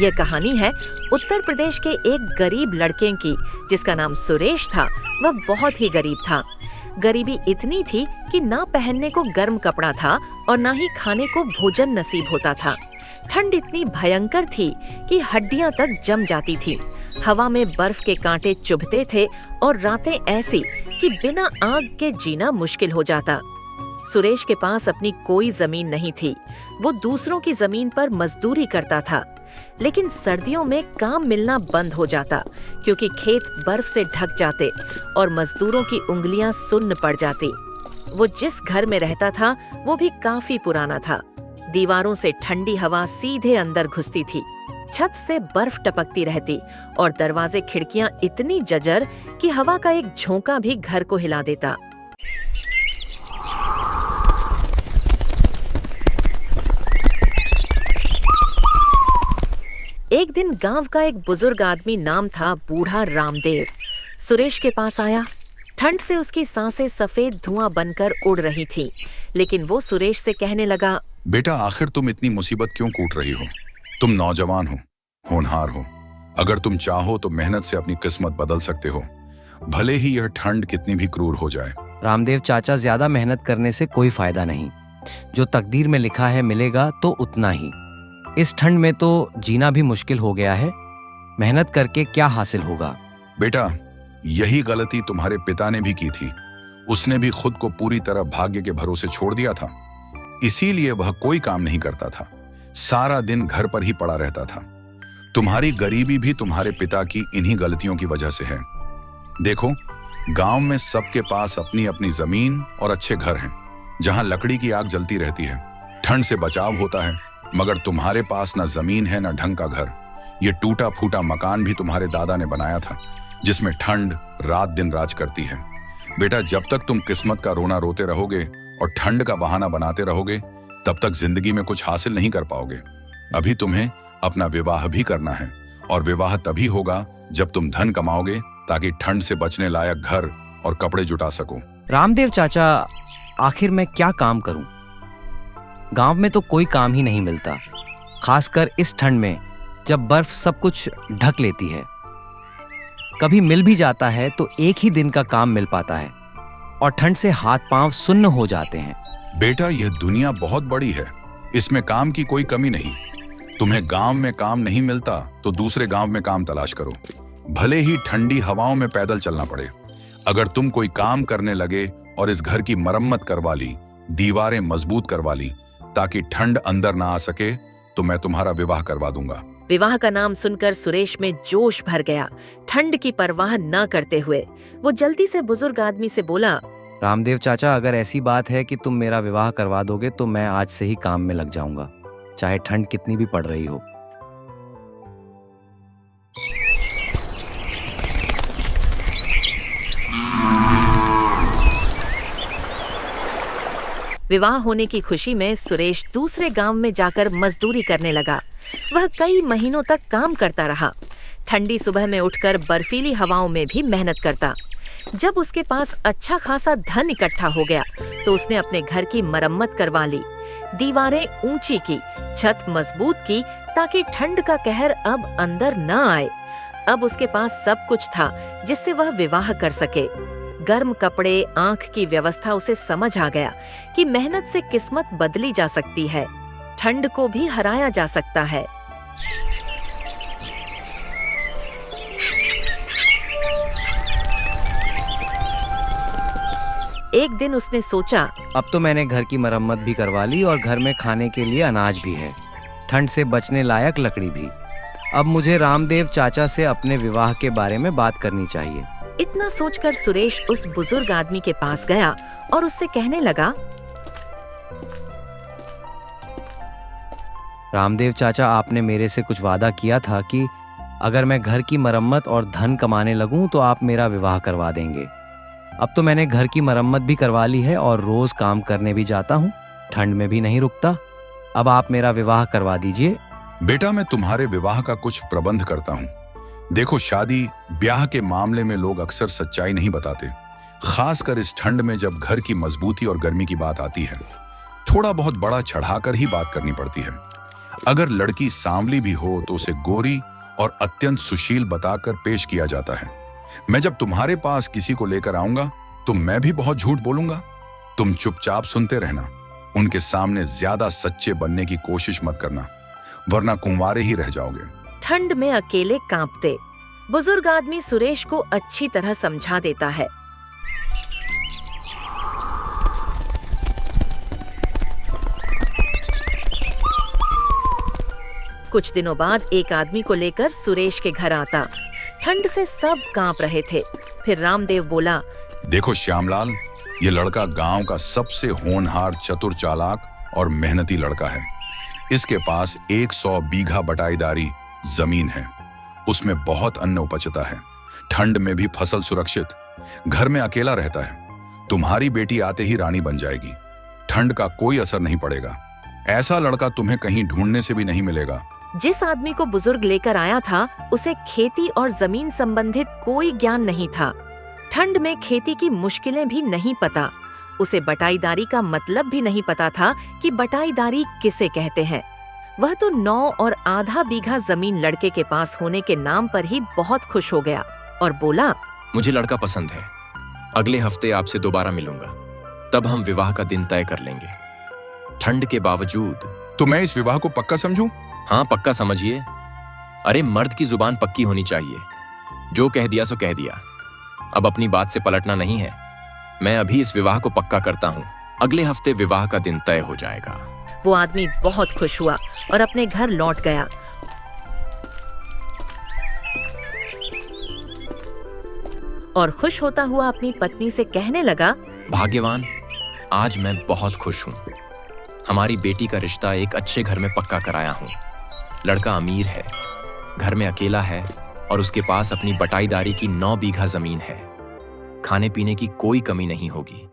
यह कहानी है उत्तर प्रदेश के एक गरीब लड़के की, जिसका नाम सुरेश था। वह बहुत ही गरीब था। गरीबी इतनी थी कि ना पहनने को गर्म कपड़ा था और ना ही खाने को भोजन नसीब होता था। ठंड इतनी भयंकर थी कि हड्डियां तक जम जाती थी। हवा में बर्फ के कांटे चुभते थे और रातें ऐसी कि बिना आग के जीना मुश्किल हो जाता। सुरेश के पास अपनी कोई जमीन नहीं थी। वो दूसरों की जमीन पर मजदूरी करता था, लेकिन सर्दियों में काम मिलना बंद हो जाता क्योंकि खेत बर्फ से ढक जाते और मजदूरों की उंगलियां सुन्न पड़ जाती। वो जिस घर में रहता था वो भी काफी पुराना था। दीवारों से ठंडी हवा सीधे अंदर घुसती थी, छत से बर्फ टपकती रहती और दरवाजे खिड़कियां इतनी जर्जर कि हवा का एक झोंका भी घर को हिला देता। एक दिन गांव का एक बुजुर्ग आदमी, नाम था बूढ़ा रामदेव, सुरेश के पास आया। ठंड से उसकी सांसें सफेद धुआं बनकर उड़ रही थी, लेकिन वो सुरेश से कहने लगा, बेटा, आखिर तुम इतनी मुसीबत क्यों कूट रही हो? तुम नौजवान हो, होनहार हो। अगर तुम चाहो तो मेहनत से अपनी किस्मत बदल सकते हो, भले ही यह ठंड कितनी भी क्रूर हो जाए। रामदेव चाचा, ज्यादा मेहनत करने से कोई फायदा नहीं। जो तकदीर में लिखा है मिलेगा तो उतना ही। इस ठंड में तो जीना भी मुश्किल हो गया है। मेहनत करके क्या हासिल होगा? बेटा, यही गलती तुम्हारे पिता ने भी की थी। उसने भी खुद को पूरी तरह भाग्य के भरोसे छोड़ दिया था। इसीलिए वह कोई काम नहीं करता था, सारा दिन घर पर ही पड़ा रहता था। तुम्हारी गरीबी भी तुम्हारे पिता की इन्हीं गलतियों की वजह से है। देखो, गांव में सबके पास अपनी अपनी जमीन और अच्छे घर हैं, जहां लकड़ी की आग जलती रहती है, ठंड से बचाव होता है। मगर तुम्हारे पास ना जमीन है, ना ढंग का घर। ये टूटा फूटा मकान भी तुम्हारे दादा ने बनाया था, जिसमें ठंड रात दिन राज करती है। बेटा, जब तक तुम किस्मत का रोना रोते रहोगे और ठंड का बहाना बनाते रहोगे, तब तक जिंदगी में कुछ हासिल नहीं कर पाओगे। अभी तुम्हें अपना विवाह भी करना है, और विवाह तभी होगा जब तुम धन कमाओगे, ताकि ठंड से बचने लायक घर और कपड़े जुटा सको। रामदेव चाचा, आखिर मैं क्या काम करूं? गांव में तो कोई काम ही नहीं मिलता, खासकर इस ठंड में जब बर्फ सब कुछ ढक लेती है। कभी मिल भी जाता है तो एक ही दिन का काम मिल पाता है और ठंड से हाथ पांव सुन्न हो जाते हैं। बेटा, यह दुनिया बहुत बड़ी है, इसमें काम की कोई कमी नहीं। तुम्हें गांव में काम नहीं मिलता तो दूसरे गांव में काम तलाश करो, भले ही ठंडी हवाओं में पैदल चलना पड़े। अगर तुम कोई काम करने लगे और इस घर की मरम्मत करवा ली, दीवारें मजबूत करवा ली, ताकि ठंड अंदर ना आ सके, तो मैं तुम्हारा विवाह करवा दूंगा। विवाह का नाम सुनकर सुरेश में जोश भर गया। ठंड की परवाह न करते हुए वो जल्दी से बुजुर्ग आदमी से बोला, रामदेव चाचा, अगर ऐसी बात है कि तुम मेरा विवाह करवा दोगे तो मैं आज से ही काम में लग जाऊंगा, चाहे ठंड कितनी भी पड़ रही हो। विवाह होने की खुशी में सुरेश दूसरे गांव में जाकर मजदूरी करने लगा। वह कई महीनों तक काम करता रहा, ठंडी सुबह में उठकर बर्फीली हवाओं में भी मेहनत करता। जब उसके पास अच्छा खासा धन इकट्ठा हो गया तो उसने अपने घर की मरम्मत करवा ली, दीवारें ऊंची की, छत मजबूत की, ताकि ठंड का कहर अब अंदर न आए। अब उसके पास सब कुछ था जिससे वह विवाह कर सके। गर्म कपड़े, आंख की व्यवस्था, उसे समझ आ गया कि मेहनत से किस्मत बदली जा सकती है, ठंड को भी हराया जा सकता है। एक दिन उसने सोचा, अब तो मैंने घर की मरम्मत भी करवा ली और घर में खाने के लिए अनाज भी है, ठंड से बचने लायक लकड़ी भी। अब मुझे रामदेव चाचा से अपने विवाह के बारे में बात करनी चाहिए। इतना सोचकर सुरेश उस बुजुर्ग आदमी के पास गया और उससे कहने लगा, रामदेव चाचा, आपने मेरे से कुछ वादा किया था कि अगर मैं घर की मरम्मत और धन कमाने लगूं तो आप मेरा विवाह करवा देंगे। अब तो मैंने घर की मरम्मत भी करवा ली है और रोज काम करने भी जाता हूं, ठंड में भी नहीं रुकता। अब आप मेरा विवाह करवा दीजिए। बेटा, मैं तुम्हारे विवाह का कुछ प्रबंध करता हूँ। देखो, शादी ब्याह के मामले में लोग अक्सर सच्चाई नहीं बताते, खासकर इस ठंड में जब घर की मजबूती और गर्मी की बात आती है। थोड़ा बहुत बड़ा चढ़ाकर ही बात करनी पड़ती है। अगर लड़की सांवली भी हो तो उसे गोरी और अत्यंत सुशील बताकर पेश किया जाता है। मैं जब तुम्हारे पास किसी को लेकर आऊंगा तो मैं भी बहुत झूठ बोलूंगा। तुम चुपचाप सुनते रहना, उनके सामने ज्यादा सच्चे बनने की कोशिश मत करना, वरना कुंवारे ही रह जाओगे। ठंड में अकेले कांपते बुजुर्ग आदमी सुरेश को अच्छी तरह समझा देता है। कुछ दिनों बाद एक आदमी को लेकर सुरेश के घर आता। ठंड से सब कांप रहे थे। फिर रामदेव बोला, देखो श्यामलाल, ये लड़का गांव का सबसे होनहार, चतुर, चालाक और मेहनती लड़का है। इसके पास 100 बीघा बटाईदारी जमीन है। उसमें बहुत अन्न उपजता है। ठंड में भी फसल सुरक्षित। घर में अकेला रहता है। तुम्हारी बेटी आते ही रानी बन जाएगी। ठंड का कोई असर नहीं पड़ेगा। ऐसा लड़का तुम्हें कहीं ढूंढने से भी नहीं मिलेगा। जिस आदमी को बुजुर्ग लेकर आया था उसे खेती और जमीन संबंधित कोई ज्ञान नहीं था। ठंड में खेती की मुश्किलें भी नहीं पता। उसे बटाईदारी का मतलब भी नहीं पता था कि बटाईदारी किसे कहते हैं। वह तो 9 और आधा बीघा जमीन लड़के के पास होने के नाम पर ही बहुत खुश हो गया और बोला, मुझे लड़का पसंद है। अगले हफ्ते आपसे दोबारा मिलूंगा, तब हम विवाह का दिन तय कर लेंगे। ठंड के बावजूद। तो मैं इस विवाह को पक्का समझूं? हाँ, पक्का समझिए। अरे मर्द की जुबान पक्की होनी चाहिए। जो कह दिया सो कह दिया। अब अपनी बात से पलटना नहीं है। मैं अभी इस विवाह को पक्का करता हूँ। अगले हफ्ते विवाह का दिन तय हो जाएगा। वो आदमी बहुत खुश हुआ और अपने घर लौट गया। और खुश होता हुआ अपनी पत्नी से कहने लगा, भाग्यवान, आज मैं बहुत खुश हूँ। हमारी बेटी का रिश्ता एक अच्छे घर में पक्का कराया हूँ। लड़का अमीर है, घर में अकेला है और उसके पास अपनी बटाईदारी की 9 बीघा जमीन है। खाने पीने की कोई कमी नहीं होगी।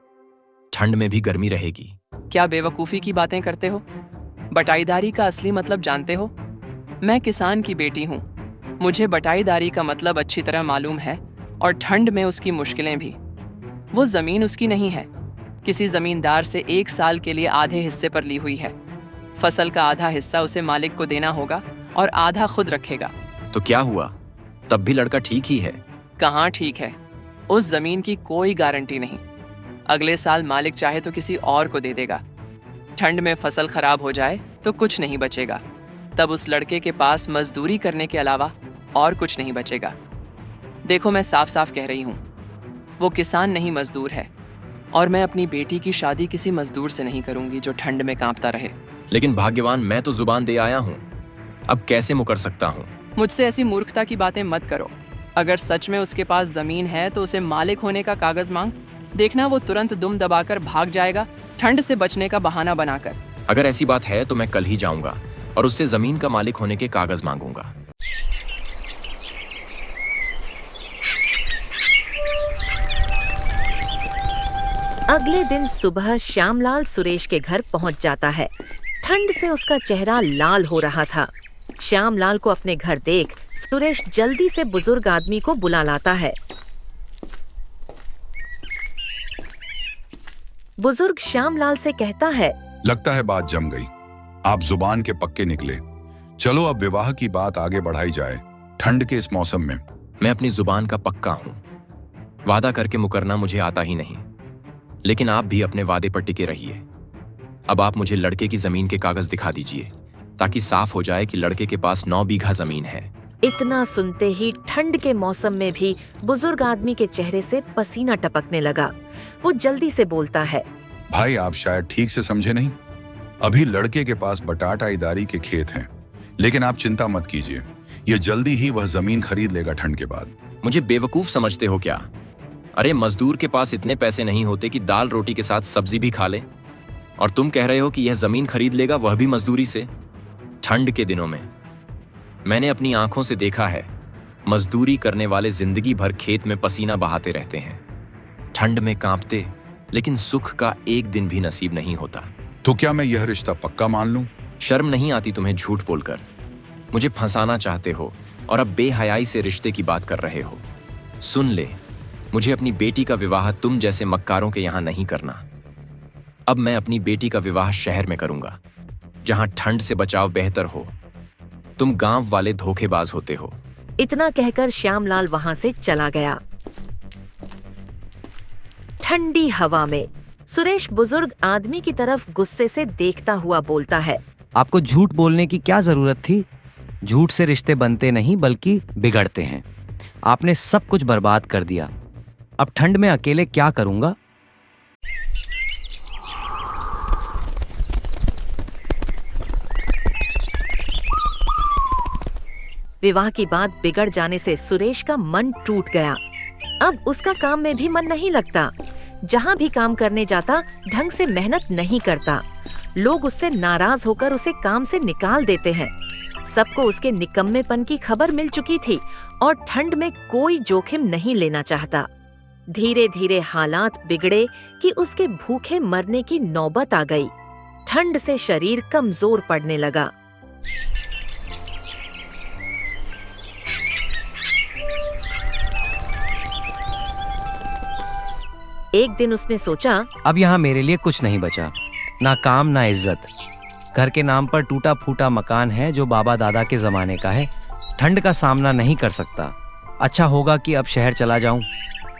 ठंड में भी गर्मी रहेगी। क्या बेवकूफ़ी की बातें करते हो? बटाईदारी का असली मतलब जानते हो? मैं किसान की बेटी हूँ। मुझे बटाईदारी का मतलब अच्छी तरह मालूम है और ठंड में उसकी मुश्किलें भी। वो ज़मीन उसकी नहीं है, किसी ज़मींदार से 1 साल के लिए आधे हिस्से पर ली हुई है। फसल का आधा हिस्सा उसे मालिक को देना होगा और आधा खुद रखेगा। तो क्या हुआ? तब भी लड़का ठीक ही है। कहाँ ठीक है? उस ज़मीन की कोई गारंटी नहीं। अगले साल मालिक चाहे तो किसी और को दे देगा। ठंड में फसल खराब हो जाए तो कुछ नहीं बचेगा। तब उस लड़के के पास मजदूरी करने के अलावा और कुछ नहीं बचेगा। देखो, मैं साफ साफ कह रही हूँ, वो किसान नहीं, मजदूर है। और मैं अपनी बेटी की शादी किसी मजदूर से नहीं करूंगी जो ठंड में कांपता रहे। लेकिन भाग्यवान, मैं तो जुबान दे आया हूँ। अब कैसे मुकर सकता हूँ? मुझसे ऐसी मूर्खता की बातें मत करो। अगर सच में उसके पास जमीन है तो उसे मालिक होने का कागज मांग। देखना, वो तुरंत दुम दबाकर भाग जाएगा, ठंड से बचने का बहाना बनाकर। अगर ऐसी बात है तो मैं कल ही जाऊंगा और उससे जमीन का मालिक होने के कागज मांगूंगा। अगले दिन सुबह श्यामलाल सुरेश के घर पहुंच जाता है। ठंड से उसका चेहरा लाल हो रहा था। श्यामलाल को अपने घर देख सुरेश जल्दी से बुजुर्ग आदमी को बुला लाता है। बुजुर्ग श्यामलाल से कहता है, लगता है बात जम गई। आप जुबान के पक्के निकले। चलो अब विवाह की बात आगे बढ़ाई जाए। ठंड के इस मौसम में मैं अपनी जुबान का पक्का हूँ। वादा करके मुकरना मुझे आता ही नहीं। लेकिन आप भी अपने वादे पर टिके रहिए। अब आप मुझे लड़के की जमीन के कागज दिखा दीजिए ताकि साफ हो जाए कि लड़के के पास 9 बीघा जमीन है। इतना सुनते ही ठंड के मौसम में भी बुजुर्ग आदमी के चेहरे से पसीना टपकने लगा। वो जल्दी से बोलता है, भाई, आप शायद ठीक से समझे नहीं। अभी लड़के के पास बटाईदारी के खेत हैं, लेकिन आप चिंता मत कीजिए, ये जल्दी ही वह जमीन खरीद लेगा ठंड के बाद। मुझे बेवकूफ समझते हो क्या? अरे मजदूर के पास इतने पैसे नहीं होते कि दाल रोटी के साथ सब्जी भी खा ले, और तुम कह रहे हो कि यह जमीन खरीद लेगा, वह भी मजदूरी से। ठंड के दिनों में मैंने अपनी आंखों से देखा है, मजदूरी करने वाले जिंदगी भर खेत में पसीना बहाते रहते हैं, ठंड में कांपते, लेकिन सुख का एक दिन भी नसीब नहीं होता। तो क्या मैं यह रिश्ता पक्का मान लूं? शर्म नहीं आती तुम्हें झूठ बोलकर? मुझे फंसाना चाहते हो और अब बेहयाई से रिश्ते की बात कर रहे हो। सुन ले, मुझे अपनी बेटी का विवाह तुम जैसे मक्कारों के यहाँ नहीं करना। अब मैं अपनी बेटी का विवाह शहर में करूंगा। जहां ठंड से बचाव बेहतर हो। तुम गांव वाले धोखेबाज होते हो। इतना कहकर श्यामलाल वहां से चला गया। ठंडी हवा में सुरेश बुजुर्ग आदमी की तरफ गुस्से से देखता हुआ बोलता है। आपको झूठ बोलने की क्या जरूरत थी? झूठ से रिश्ते बनते नहीं बल्कि बिगड़ते हैं। आपने सब कुछ बर्बाद कर दिया। अब ठंड में अकेले क्या करूंगा? विवाह की बात बिगड़ जाने से सुरेश का मन टूट गया। अब उसका काम में भी मन नहीं लगता। जहां भी काम करने जाता ढंग से मेहनत नहीं करता। लोग उससे नाराज होकर उसे काम से निकाल देते हैं। सबको उसके निकम्मेपन की खबर मिल चुकी थी और ठंड में कोई जोखिम नहीं लेना चाहता। धीरे धीरे हालात बिगड़े कि उसके भूखे मरने की नौबत आ गई। ठंड से शरीर कमजोर पड़ने लगा। एक दिन उसने सोचा, अब यहाँ मेरे लिए कुछ नहीं बचा, ना काम ना इज्जत। घर के नाम पर टूटा फूटा मकान है जो बाबा दादा के जमाने का है। ठंड का सामना नहीं कर सकता। अच्छा होगा कि अब शहर चला जाऊं,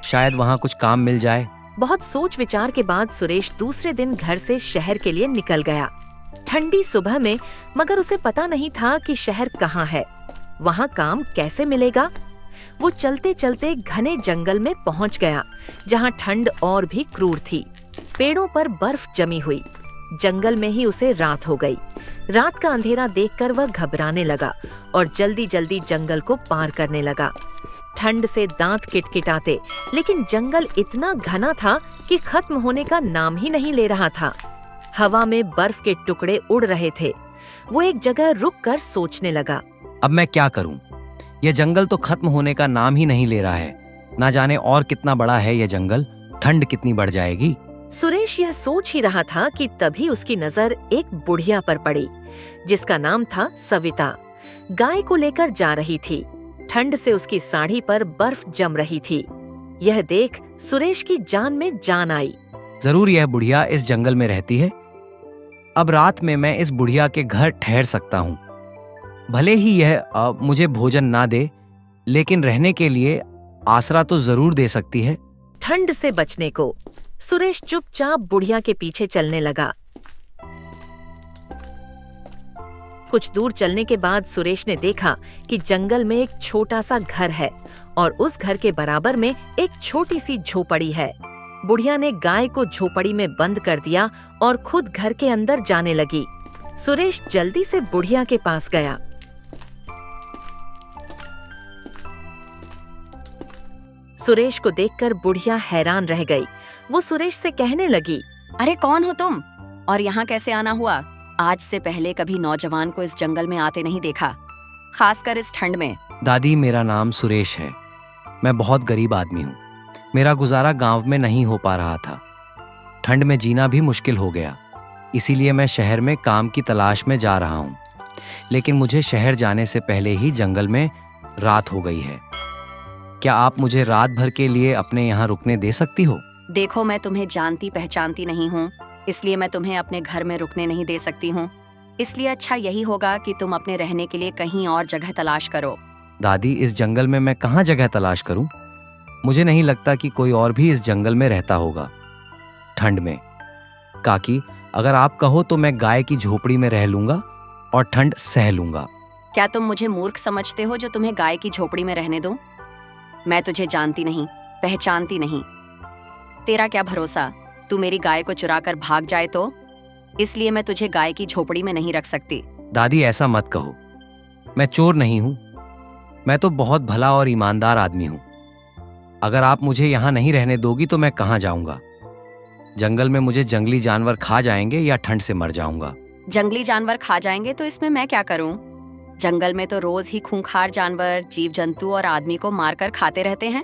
शायद वहाँ कुछ काम मिल जाए। बहुत सोच विचार के बाद सुरेश दूसरे दिन घर से शहर के लिए निकल गया। ठंडी सुबह में, मगर उसे पता नहीं था कि शहर कहाँ है, वहाँ काम कैसे मिलेगा। वो चलते चलते घने जंगल में पहुंच गया, जहां ठंड और भी क्रूर थी। पेड़ों पर बर्फ जमी हुई। जंगल में ही उसे रात हो गई। रात का अंधेरा देखकर वह घबराने लगा और जल्दी जल्दी जंगल को पार करने लगा। ठंड से दांत किटकिटाते, लेकिन जंगल इतना घना था कि खत्म होने का नाम ही नहीं ले रहा था। हवा में बर्फ के टुकड़े उड़ रहे थे। वो एक जगह रुककर सोचने लगा, अब मैं क्या करूं? यह जंगल तो खत्म होने का नाम ही नहीं ले रहा है। ना जाने और कितना बड़ा है यह जंगल, ठंड कितनी बढ़ जाएगी। सुरेश यह सोच ही रहा था कि तभी उसकी नजर एक बुढ़िया पर पड़ी, जिसका नाम था सविता। गाय को लेकर जा रही थी। ठंड से उसकी साड़ी पर बर्फ जम रही थी। यह देख सुरेश की जान में जान आई। जरूर यह बुढ़िया इस जंगल में रहती है। अब रात में मैं इस बुढ़िया के घर ठहर सकता हूँ। भले ही यह मुझे भोजन ना दे, लेकिन रहने के लिए आसरा तो जरूर दे सकती है। ठंड से बचने को सुरेश चुपचाप बुढ़िया के पीछे चलने लगा। कुछ दूर चलने के बाद सुरेश ने देखा कि जंगल में एक छोटा सा घर है और उस घर के बराबर में एक छोटी सी झोपड़ी है। बुढ़िया ने गाय को झोपड़ी में बंद कर दिया और खुद घर के अंदर जाने लगी। सुरेश जल्दी से बुढ़िया के पास गया। सुरेश को देखकर बुढ़िया हैरान रह गई। वो सुरेश से कहने लगी, अरे कौन हो तुम और यहाँ कैसे आना हुआ? आज से पहले कभी नौजवान को इस जंगल में आते नहीं देखा, खासकर इस ठंड में। दादी, मेरा नाम सुरेश है। मैं बहुत गरीब आदमी हूँ। मेरा गुजारा गांव में नहीं हो पा रहा था। ठंड में जीना भी मुश्किल हो गया, इसीलिए मैं शहर में काम की तलाश में जा रहा हूँ। लेकिन मुझे शहर जाने से पहले ही जंगल में रात हो गई है। क्या आप मुझे रात भर के लिए अपने यहाँ रुकने दे सकती हो? देखो, मैं तुम्हें जानती पहचानती नहीं हूँ, इसलिए मैं तुम्हें अपने घर में रुकने नहीं दे सकती हूँ। इसलिए अच्छा यही होगा कि तुम अपने रहने के लिए कहीं और जगह तलाश करो। दादी, इस जंगल में मैं कहाँ जगह तलाश करूँ? मुझे नहीं लगता कि कोई और भी इस जंगल में रहता होगा ठंड में। काकी, अगर आप कहो तो मैं गाय की झोपड़ी में रह लूंगा और ठंड सह लूंगा। क्या तुम मुझे मूर्ख समझते हो जो तुम्हें गाय की झोपड़ी में रहने दूं? मैं तुझे जानती नहीं, पहचानती नहीं। तेरा क्या भरोसा, तू मेरी गाय को चुरा कर भाग जाए तो? इसलिए मैं तुझे गाय की झोपड़ी में नहीं रख सकती। दादी, ऐसा मत कहो। मैं चोर नहीं हूँ। मैं तो बहुत भला और ईमानदार आदमी हूँ। अगर आप मुझे यहाँ नहीं रहने दोगी तो मैं कहाँ जाऊंगा? जंगल में मुझे जंगली जानवर खा जाएंगे या ठंड से मर जाऊंगा। जंगली जानवर खा जाएंगे तो इसमें मैं क्या करूं? जंगल में तो रोज ही खूंखार जानवर जीव जंतु और आदमी को मारकर खाते रहते हैं।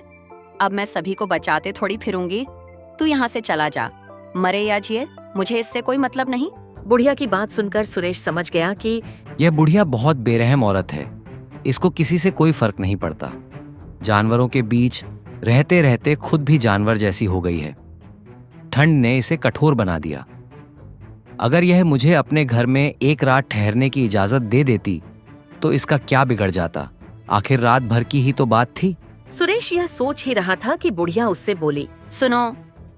अब मैं सभी को बचाते थोड़ी फिरूंगी। तू यहाँ से चला जा, मरे या जिए मुझे इससे कोई मतलब नहीं। बुढ़िया की बात सुनकर सुरेश समझ गया कि यह बुढ़िया बहुत बेरहम औरत है। इसको किसी से कोई फर्क नहीं पड़ता। जानवरों के बीच रहते रहते खुद भी जानवर जैसी हो गई है। ठंड ने इसे कठोर बना दिया। अगर यह मुझे अपने घर में एक रात ठहरने की इजाजत दे देती तो इसका क्या बिगड़ जाता। आखिर रात भर की ही तो बात थी। सुरेश यह सोच ही रहा था कि बुढ़िया उससे बोली, सुनो,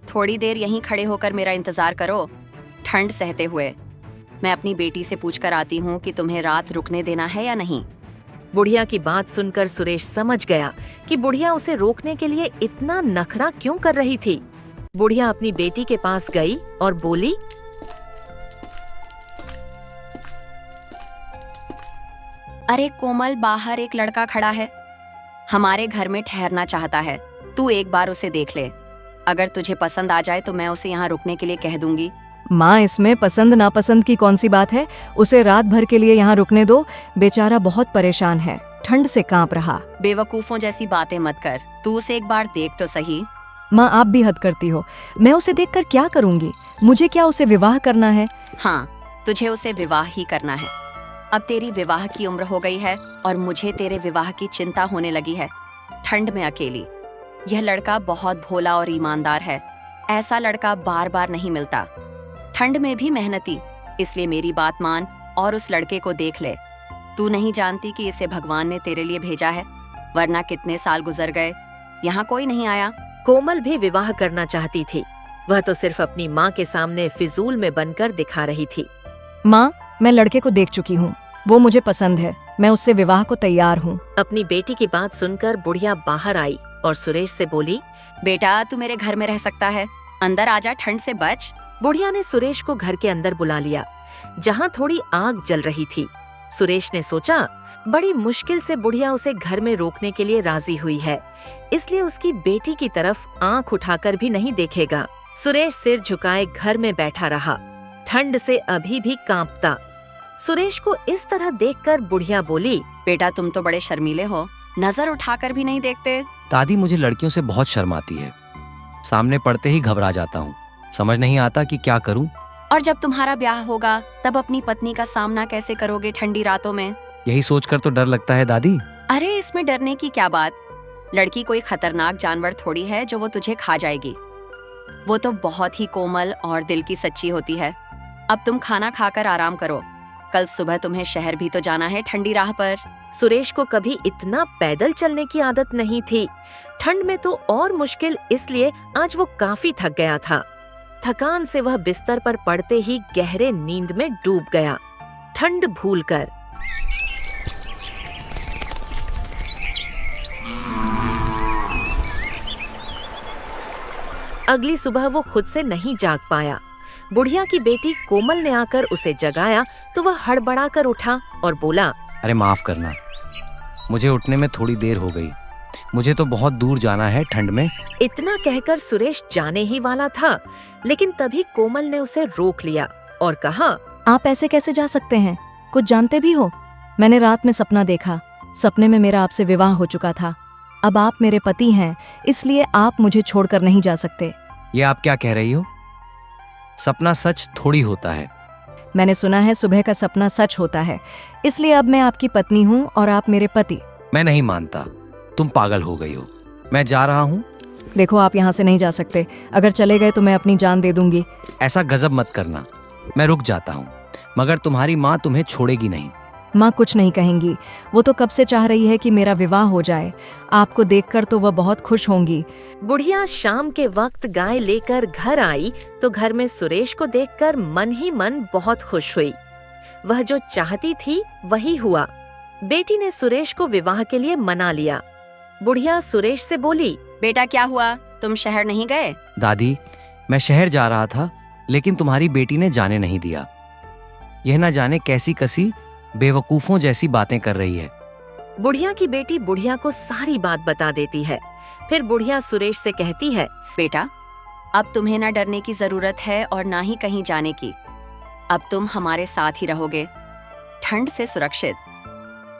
थोड़ी देर यहीं खड़े होकर मेरा इंतजार करो, ठंड सहते हुए। मैं अपनी बेटी से पूछकर आती हूँ कि तुम्हें रात रुकने देना है या नहीं। बुढ़िया की बात सुनकर सुरेश समझ गया कि बुढ़िया उसे रोकने के लिए इतना नखरा क्यों कर रही थी। बुढ़िया अपनी बेटी के पास गई और बोली, अरे कोमल, बाहर एक लड़का खड़ा है, हमारे घर में ठहरना चाहता है। तू एक बार उसे देख ले, अगर तुझे पसंद आ जाए तो मैं उसे यहाँ रुकने के लिए कह दूंगी। माँ, इसमें पसंद नापसंद की कौन सी बात है। उसे रात भर के लिए यहाँ रुकने दो। बेचारा बहुत परेशान है, ठंड से कांप रहा। बेवकूफों जैसी बातें मत कर, तू उसे एक बार देख तो सही। माँ, आप भी हद करती हो। मैं उसे देखकर क्या करूँगी? मुझे क्या उसे विवाह करना है? हाँ, तुझे उसे विवाह ही करना है। अब तेरी विवाह की उम्र हो गई है और मुझे तेरे विवाह की चिंता होने लगी है, ठंड में अकेली। यह लड़का बहुत भोला और ईमानदार है, ऐसा लड़का बार बार नहीं मिलता, ठंड में भी मेहनती। इसलिए मेरी बात मान और उस लड़के को देख ले। तू नहीं जानती कि इसे भगवान ने तेरे लिए भेजा है, वरना कितने साल गुजर गए, यहाँ कोई नहीं आया। कोमल भी विवाह करना चाहती थी। वह तो सिर्फ अपनी माँ के सामने फिजूल में बनकर दिखा रही थी। माँ, मैं लड़के को देख चुकी हूँ, वो मुझे पसंद है, मैं उससे विवाह को तैयार हूँ। अपनी बेटी की बात सुनकर बुढ़िया बाहर आई और सुरेश से बोली, बेटा, तू मेरे घर में रह सकता है, अंदर आजा, ठंड से बच। बुढ़िया ने सुरेश को घर के अंदर बुला लिया, जहाँ थोड़ी आग जल रही थी। सुरेश ने सोचा, बड़ी मुश्किल से बुढ़िया उसे घर में रोकने के लिए राजी हुई है, इसलिए उसकी बेटी की तरफ आंख उठाकर भी नहीं देखेगा। सुरेश सिर झुकाए घर में बैठा रहा, ठंड से अभी भी कांपता। सुरेश को इस तरह देखकर बुढ़िया बोली, बेटा, तुम तो बड़े शर्मीले हो, नजर उठाकर भी नहीं देखते। दादी, मुझे लड़कियों से बहुत शर्म आती है, सामने पड़ते ही घबरा जाता हूँ, समझ नहीं आता कि क्या करूँ। और जब तुम्हारा ब्याह होगा तब अपनी पत्नी का सामना कैसे करोगे ठंडी रातों में? यही सोचकर तो डर लगता है दादी। अरे, इसमें डरने की क्या बात, लड़की कोई खतरनाक जानवर थोड़ी है जो वो तुझे खा जाएगी। वो तो बहुत ही कोमल और दिल की सच्ची होती है। अब तुम खाना खाकर आराम करो, कल सुबह तुम्हें शहर भी तो जाना है ठंडी राह पर। सुरेश को कभी इतना पैदल चलने की आदत नहीं थी, ठंड में तो और मुश्किल, इसलिए आज वो काफी थक गया था। थकान से वह बिस्तर पर पड़ते ही गहरे नींद में डूब गया, ठंड भूलकर। अगली सुबह वो खुद से नहीं जाग पाया। बुढ़िया की बेटी कोमल ने आकर उसे जगाया तो वह हड़बड़ाकर उठा और बोला, अरे माफ करना, मुझे उठने में थोड़ी देर हो गई, मुझे तो बहुत दूर जाना है ठंड में। इतना कहकर सुरेश जाने ही वाला था, लेकिन तभी कोमल ने उसे रोक लिया और कहा, आप ऐसे कैसे जा सकते हैं? कुछ जानते भी हो? मैंने रात में सपना देखा, सपने में मेरा आपसे विवाह हो चुका था। अब आप मेरे पति हैं, इसलिए आप मुझे छोड़कर नहीं जा सकते। ये आप क्या कह रही हो? सपना सच थोड़ी होता है। मैंने सुना है सुबह का सपना सच होता है, इसलिए अब मैं आपकी पत्नी हूँ और आप मेरे पति। मैं नहीं मानता, तुम पागल हो गई हो। मैं जा रहा हूँ। देखो, आप यहाँ से नहीं जा सकते, अगर चले गए तो मैं अपनी जान दे दूंगी। ऐसा गजब मत करना, मैं रुक जाता हूँ, मगर तुम्हारी माँ तुम्हें छोड़ेगी नहीं। माँ कुछ नहीं कहेंगी, वो तो कब से चाह रही है कि मेरा विवाह हो जाए। आपको देखकर तो वह बहुत खुश होंगी। बुढ़िया शाम के वक्त गाय लेकर घर आई तो घर में सुरेश को देखकर मन ही मन बहुत खुश हुई। वह जो चाहती थी वही हुआ। बेटी ने सुरेश को विवाह के लिए मना लिया। बुढ़िया सुरेश से बोली, बेटा, क्या हुआ, तुम शहर नहीं गए? दादी, मैं शहर जा रहा था, लेकिन तुम्हारी बेटी ने जाने नहीं दिया। यह ना जाने कैसी कसी बेवकूफों जैसी बातें कर रही है। बुढ़िया की बेटी बुढ़िया को सारी बात बता देती है। फिर बुढ़िया सुरेश से कहती है, बेटा, अब तुम्हें ना डरने की जरूरत है और ना ही कहीं जाने की। अब तुम हमारे साथ ही रहोगे, ठंड से सुरक्षित।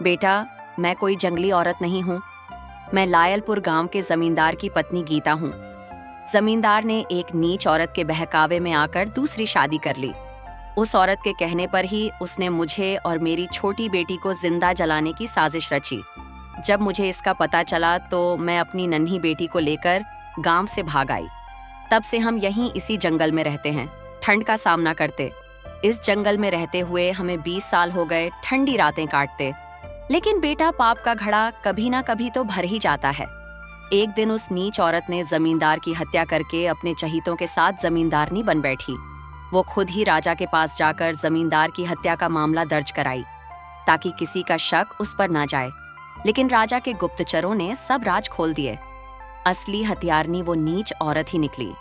बेटा, मैं कोई जंगली औरत नहीं हूँ, मैं लायलपुर गांव के जमींदार की पत्नी गीता हूँ। जमींदार ने एक नीच औरत के बहकावे में आकर दूसरी शादी कर ली। उस औरत के कहने पर ही उसने मुझे और मेरी छोटी बेटी को जिंदा जलाने की साजिश रची। जब मुझे इसका पता चला तो मैं अपनी नन्ही बेटी को लेकर गांव से भाग आई। तब से हम यहीं इसी जंगल में रहते हैं, ठंड का सामना करते। इस जंगल में रहते हुए हमें 20 साल हो गए ठंडी रातें काटते, लेकिन बेटा पाप का घड़ा कभी ना कभी तो भर ही जाता है। एक दिन उस नीच औरत ने जमींदार की हत्या करके अपने चहीतों के साथ जमींदारनी बन बैठी। वो खुद ही राजा के पास जाकर जमींदार की हत्या का मामला दर्ज कराई ताकि किसी का शक उस पर ना जाए, लेकिन राजा के गुप्तचरों ने सब राज खोल दिए। असली हथियारनी वो नीच औरत ही निकली।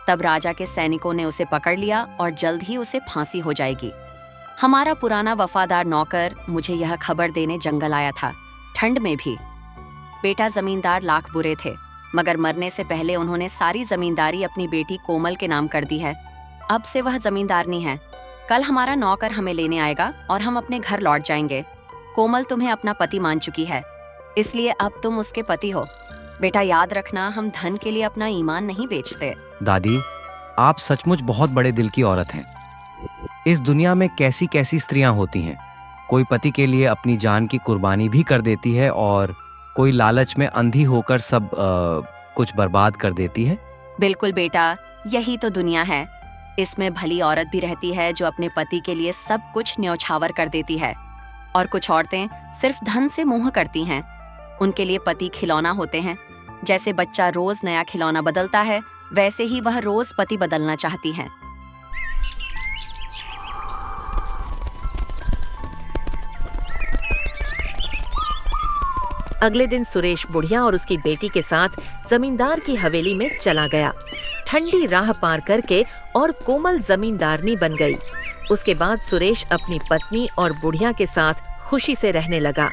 तब राजा के सैनिकों ने उसे पकड़ लिया और जल्द ही उसे फांसी हो जाएगी। हमारा पुराना वफादार नौकर मुझे यह खबर देने जंगल आया था, ठंड में भी। बेटा जमींदार लाख बुरे थे, मगर मरने से पहले उन्होंने सारी जमींदारी अपनी बेटी कोमल के नाम कर दी है। अब से वह जमींदारनी है। कल हमारा नौकर हमें लेने आएगा और हम अपने घर लौट जाएंगे। कोमल तुम्हें अपना पति मान चुकी है, इसलिए अब तुम उसके पति हो। बेटा याद रखना, हम धन के लिए अपना ईमान नहीं बेचते। दादी, आप सचमुच बहुत बड़े दिल की औरत हैं। इस दुनिया में कैसी कैसी स्त्रियां होती हैं। कोई पति के लिए अपनी जान की कुर्बानी भी कर देती है और कोई लालच में अंधी होकर सब कुछ बर्बाद कर देती है। बिल्कुल बेटा, यही तो दुनिया है। इसमें भली औरत भी रहती है जो अपने पति के लिए सब कुछ न्यौछावर कर देती है, और कुछ औरतें सिर्फ धन से मोह करती हैं। उनके लिए पति खिलौना होते हैं। जैसे बच्चा रोज नया खिलौना बदलता है, वैसे ही वह रोज पति बदलना चाहती हैं। अगले दिन सुरेश बुढ़िया और उसकी बेटी के साथ जमींदार की हवेली में चला गया। ठंडी राह पार करके और कोमल जमींदारनी बन गई। उसके बाद सुरेश अपनी पत्नी और बुढ़िया के साथ खुशी से रहने लगा।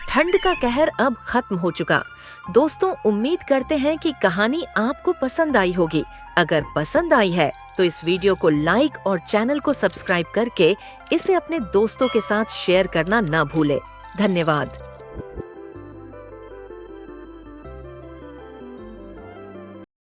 ठंड का कहर अब खत्म हो चुका। दोस्तों, उम्मीद करते हैं कि कहानी आपको पसंद आई होगी। अगर पसंद आई है तो इस वीडियो को लाइक और चैनल को सब्सक्राइब करके इसे अपने दोस्तों के साथ शेयर करना ना भूले। धन्यवाद।